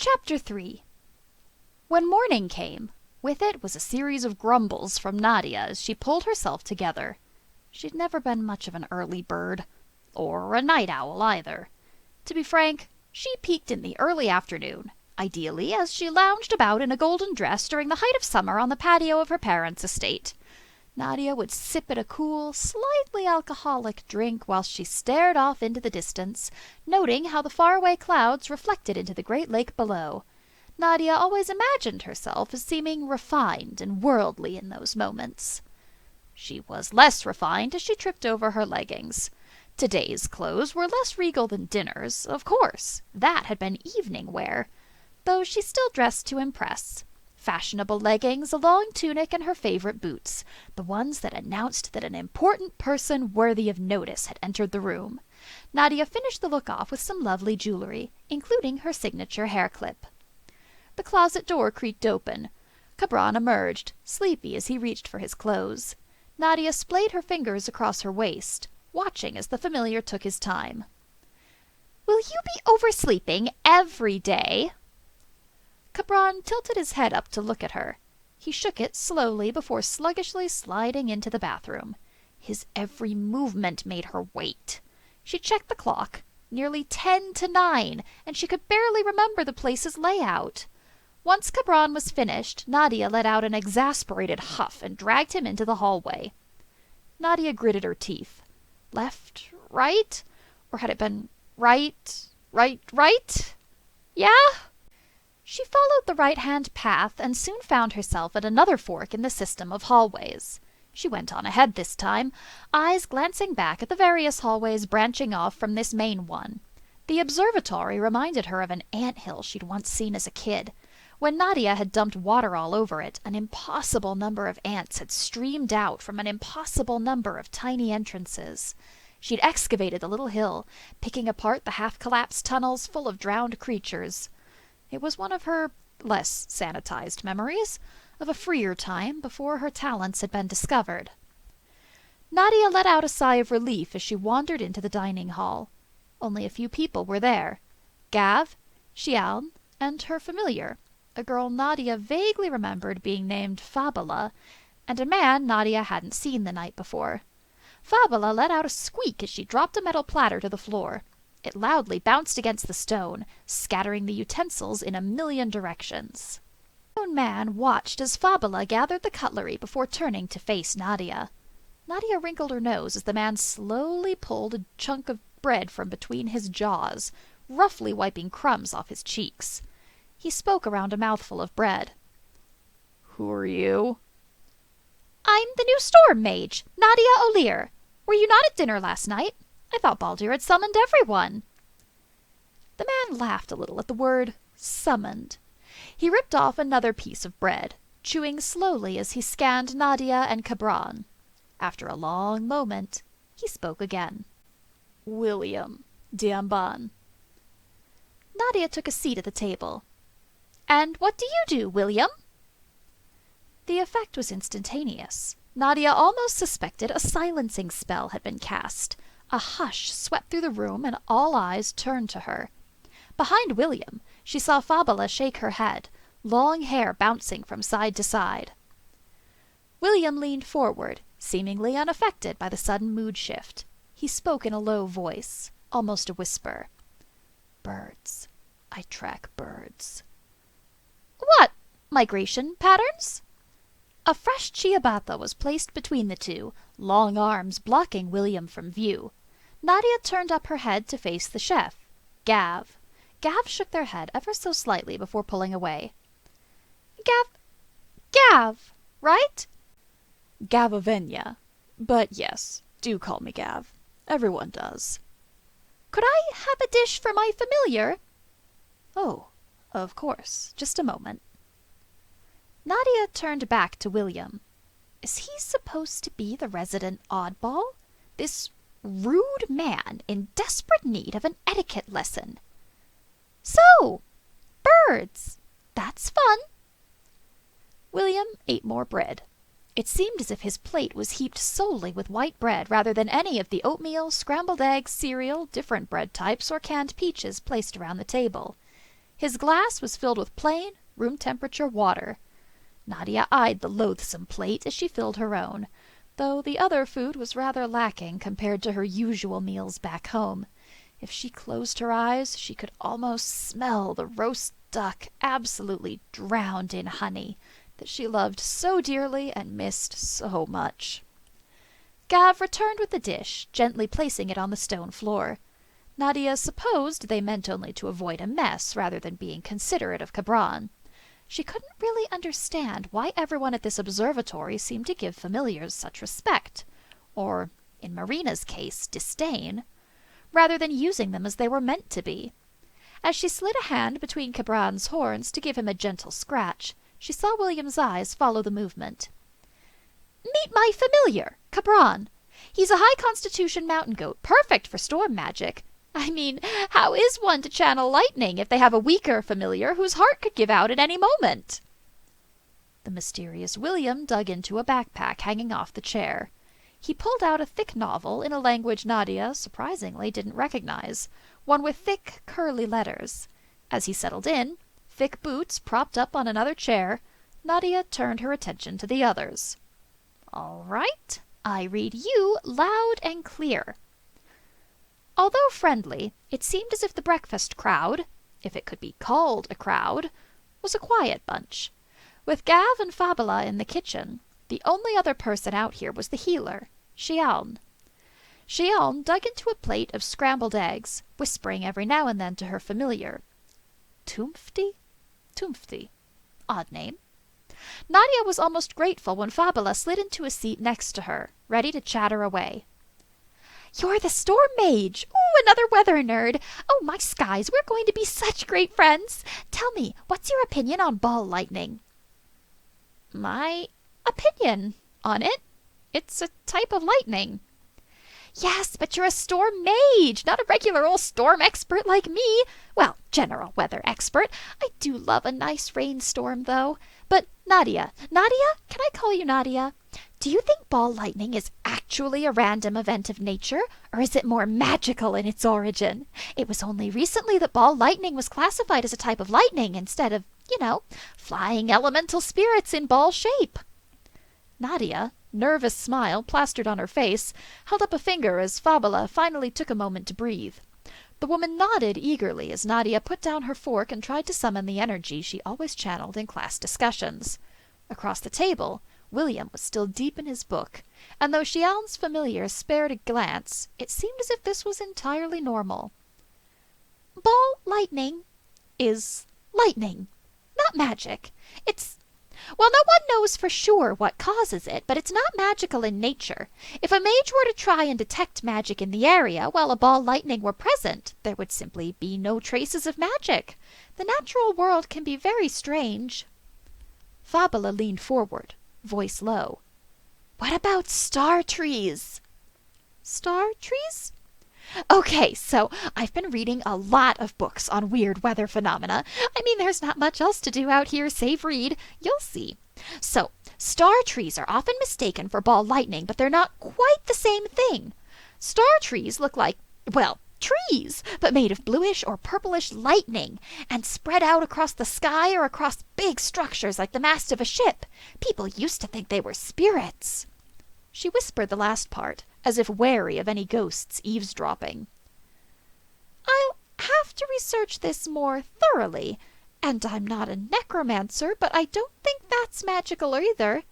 Chapter 3. When morning came, with it was a series of grumbles from Nadia as she pulled herself together. She'd never been much of an early bird, or a night owl either. To be frank, she peaked in the early afternoon, ideally as she lounged about in a golden dress during the height of summer on the patio of her parents' estate. Nadia would sip at a cool, slightly alcoholic drink whilst she stared off into the distance, noting how the faraway clouds reflected into the great lake below. Nadia always imagined herself as seeming refined and worldly in those moments. She was less refined as she tripped over her leggings. Today's clothes were less regal than dinner's, of course. That had been evening wear, though she still dressed to impress. Fashionable leggings, a long tunic, and her favorite boots, the ones that announced that an important person worthy of notice had entered the room. Nadia finished the look off with some lovely jewelry, including her signature hair clip. The closet door creaked open. Cabran emerged, sleepy as he reached for his clothes. Nadia splayed her fingers across her waist, watching as the familiar took his time. "Will you be oversleeping every day?" Cabran tilted his head up to look at her. He shook it slowly before sluggishly sliding into the bathroom. His every movement made her wait. She checked the clock. Nearly 10 to 9, and she could barely remember the place's layout. Once Cabran was finished, Nadia let out an exasperated huff and dragged him into the hallway. Nadia gritted her teeth. Left, right? Or had it been right? Yeah? She followed the right-hand path and soon found herself at another fork in the system of hallways. She went on ahead this time, eyes glancing back at the various hallways branching off from this main one. The observatory reminded her of an anthill she'd once seen as a kid. When Nadia had dumped water all over it, an impossible number of ants had streamed out from an impossible number of tiny entrances. She'd excavated the little hill, picking apart the half-collapsed tunnels full of drowned creatures. It was one of her less sanitized memories of a freer time before her talents had been discovered. Nadia let out a sigh of relief as she wandered into the dining hall. Only a few people were there. Gav, Xian, and her familiar, a girl Nadia vaguely remembered being named Fabula, and a man Nadia hadn't seen the night before. Fabula let out a squeak as she dropped a metal platter to the floor. It loudly bounced against the stone, scattering the utensils in a million directions. The lone man watched as Fabula gathered the cutlery before turning to face Nadia. Nadia wrinkled her nose as the man slowly pulled a chunk of bread from between his jaws, roughly wiping crumbs off his cheeks. He spoke around a mouthful of bread. "Who are you?" "I'm the new storm mage, Nadia O'Lear. Were you not at dinner last night? I thought Baldur had summoned everyone." The man laughed a little at the word summoned. He ripped off another piece of bread, chewing slowly as he scanned Nadia and Cabran. After a long moment, he spoke again. "William Diamban." Nadia took a seat at the table. "And what do you do, William?" The effect was instantaneous. Nadia almost suspected a silencing spell had been cast. A hush swept through the room, and all eyes turned to her. Behind William, she saw Fabula shake her head, long hair bouncing from side to side. William leaned forward, seemingly unaffected by the sudden mood shift. He spoke in a low voice, almost a whisper. "Birds. I track birds." "What? Migration patterns?" A fresh ciabatta was placed between the two, long arms blocking William from view. Nadia turned up her head to face the chef, Gav. Gav shook their head ever so slightly before pulling away. Gav, right?" "Gavovenya. But yes, do call me Gav. Everyone does." "Could I have a dish for my familiar?" "Oh, of course. Just a moment." Nadia turned back to William. Is he supposed to be the resident oddball? This rude man in desperate need of an etiquette lesson. "So, birds. That's fun." William ate more bread. It seemed as if his plate was heaped solely with white bread rather than any of the oatmeal, scrambled eggs, cereal, different bread types, or canned peaches placed around the table. His glass was filled with plain, room-temperature water. Nadia eyed the loathsome plate as she filled her own, though the other food was rather lacking compared to her usual meals back home. If she closed her eyes, she could almost smell the roast duck absolutely drowned in honey that she loved so dearly and missed so much. Gav returned with the dish, gently placing it on the stone floor. Nadia supposed they meant only to avoid a mess rather than being considerate of Cabran. She couldn't really understand why everyone at this observatory seemed to give familiars such respect, or, in Marina's case, disdain, rather than using them as they were meant to be. As she slid a hand between Cabran's horns to give him a gentle scratch, she saw William's eyes follow the movement. "Meet my familiar, Cabran. He's a high constitution mountain goat, perfect for storm magic. I mean, how is one to channel lightning if they have a weaker familiar whose heart could give out at any moment?" The mysterious William dug into a backpack hanging off the chair. He pulled out a thick novel in a language Nadia, surprisingly, didn't recognize, one with thick, curly letters. As he settled in, thick boots propped up on another chair, Nadia turned her attention to the others. "All right, I read you loud and clear." Although friendly, it seemed as if the breakfast crowd, if it could be called a crowd, was a quiet bunch. With Gav and Fabula in the kitchen, the only other person out here was the healer, Shialn. Shialn dug into a plate of scrambled eggs, whispering every now and then to her familiar. Tumfti? Tumfti. Odd name. Nadia was almost grateful when Fabula slid into a seat next to her, ready to chatter away. "You're the storm mage! Ooh, another weather nerd! Oh, my skies, we're going to be such great friends! Tell me, what's your opinion on ball lightning?" "My opinion on it? It's a type of lightning." "Yes, but you're a storm mage, not a regular old storm expert like me. Well, general weather expert. I do love a nice rainstorm, though. But Nadia, can I call you Nadia? Do you think ball lightning is actually a random event of nature, or is it more magical in its origin? It was only recently that ball lightning was classified as a type of lightning instead of, flying elemental spirits in ball shape." Nadia, nervous smile plastered on her face, held up a finger as Fabula finally took a moment to breathe. The woman nodded eagerly as Nadia put down her fork and tried to summon the energy she always channeled in class discussions. Across the table, William was still deep in his book, and though Shialn's familiar spared a glance, it seemed as if this was entirely normal. "Ball lightning is lightning, not magic. Well, no one knows for sure what causes it, but it's not magical in nature. If a mage were to try and detect magic in the area while a ball lightning were present, there would simply be no traces of magic. The natural world can be very strange." Fabula leaned forward, voice low. "What about star trees?" "Star trees?" "Okay, so I've been reading a lot of books on weird weather phenomena. I mean, there's not much else to do out here save read. You'll see. So, star trees are often mistaken for ball lightning, but they're not quite the same thing. Star trees look like, well, trees, but made of bluish or purplish lightning, and spread out across the sky or across big structures like the mast of a ship. People used to think they were spirits." She whispered the last part, as if wary of any ghosts eavesdropping. "I'll have to research this more thoroughly, and I'm not a necromancer, but I don't think that's magical either.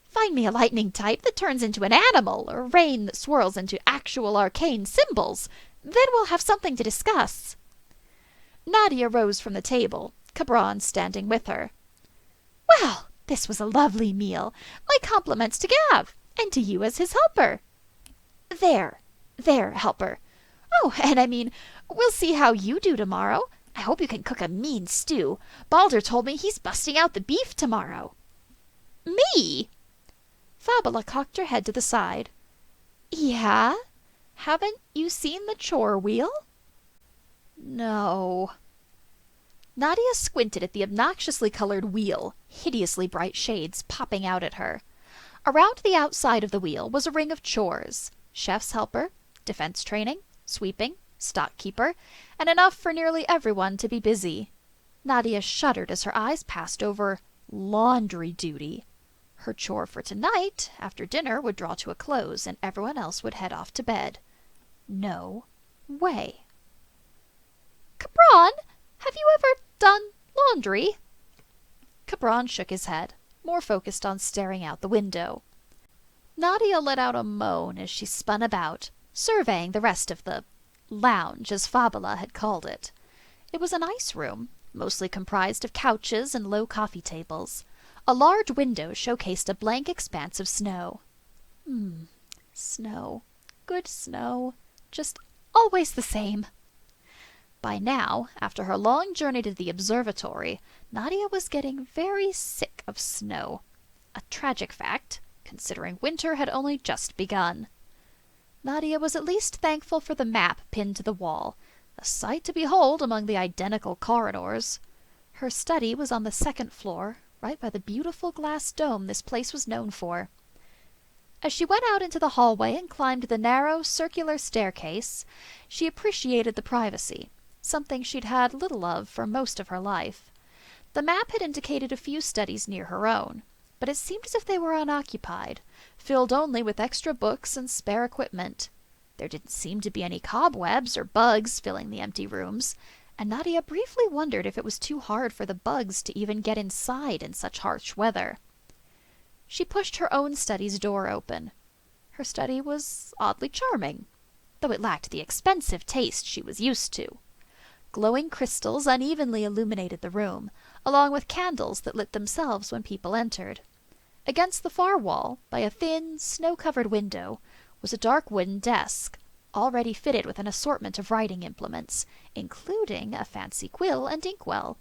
Find me a lightning type that turns into an animal, or rain that swirls into actual arcane symbols. Then we'll have something to discuss." Nadia rose from the table, Cabran standing with her. "Well, this was a lovely meal. My compliments to Gav, and to you as his helper." There, helper. "Oh, and I mean, we'll see how you do tomorrow. I hope you can cook a mean stew. Balder told me he's busting out the beef tomorrow." "Me?" Fabula cocked her head to the side. "Yeah? Haven't you seen the chore wheel?" "No." Nadia squinted at the obnoxiously colored wheel, hideously bright shades popping out at her. Around the outside of the wheel was a ring of chores: chef's helper, defense training, sweeping, stock keeper, and enough for nearly everyone to be busy. Nadia shuddered as her eyes passed over laundry duty. Her chore for tonight, after dinner, would draw to a close, and everyone else would head off to bed. No way. Capron, have you ever done laundry? Capron shook his head, more focused on staring out the window. Nadia let out a moan as she spun about, surveying the rest of the lounge, as Fabula had called it. It was a nice room, mostly comprised of couches and low coffee tables. A large window showcased a blank expanse of snow. Snow. Good snow. Just always the same. By now, after her long journey to the observatory, Nadia was getting very sick of snow. A tragic fact, considering winter had only just begun. Nadia was at least thankful for the map pinned to the wall, a sight to behold among the identical corridors. Her study was on the second floor, right by the beautiful glass dome this place was known for. As she went out into the hallway and climbed the narrow, circular staircase, she appreciated the privacy, something she'd had little of for most of her life. The map had indicated a few studies near her own, but it seemed as if they were unoccupied, filled only with extra books and spare equipment. There didn't seem to be any cobwebs or bugs filling the empty rooms, and Nadia briefly wondered if it was too hard for the bugs to even get inside in such harsh weather. She pushed her own study's door open. Her study was oddly charming, though it lacked the expensive taste she was used to. Glowing crystals unevenly illuminated the room, along with candles that lit themselves when people entered. Against the far wall, by a thin, snow-covered window, was a dark wooden desk, already fitted with an assortment of writing implements, including a fancy quill and inkwell.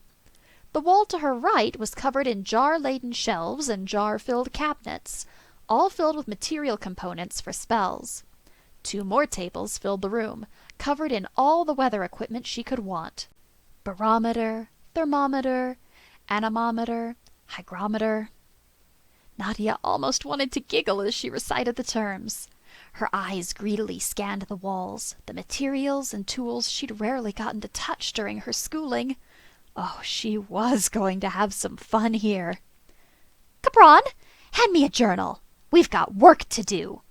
The wall to her right was covered in jar-laden shelves and jar-filled cabinets, all filled with material components for spells. 2 more tables filled the room, covered in all the weather equipment she could want. Barometer, thermometer, anemometer, hygrometer. Nadia almost wanted to giggle as she recited the terms. Her eyes greedily scanned the walls, the materials and tools she'd rarely gotten to touch during her schooling. Oh, she was going to have some fun here. Capron, hand me a journal. We've got work to do.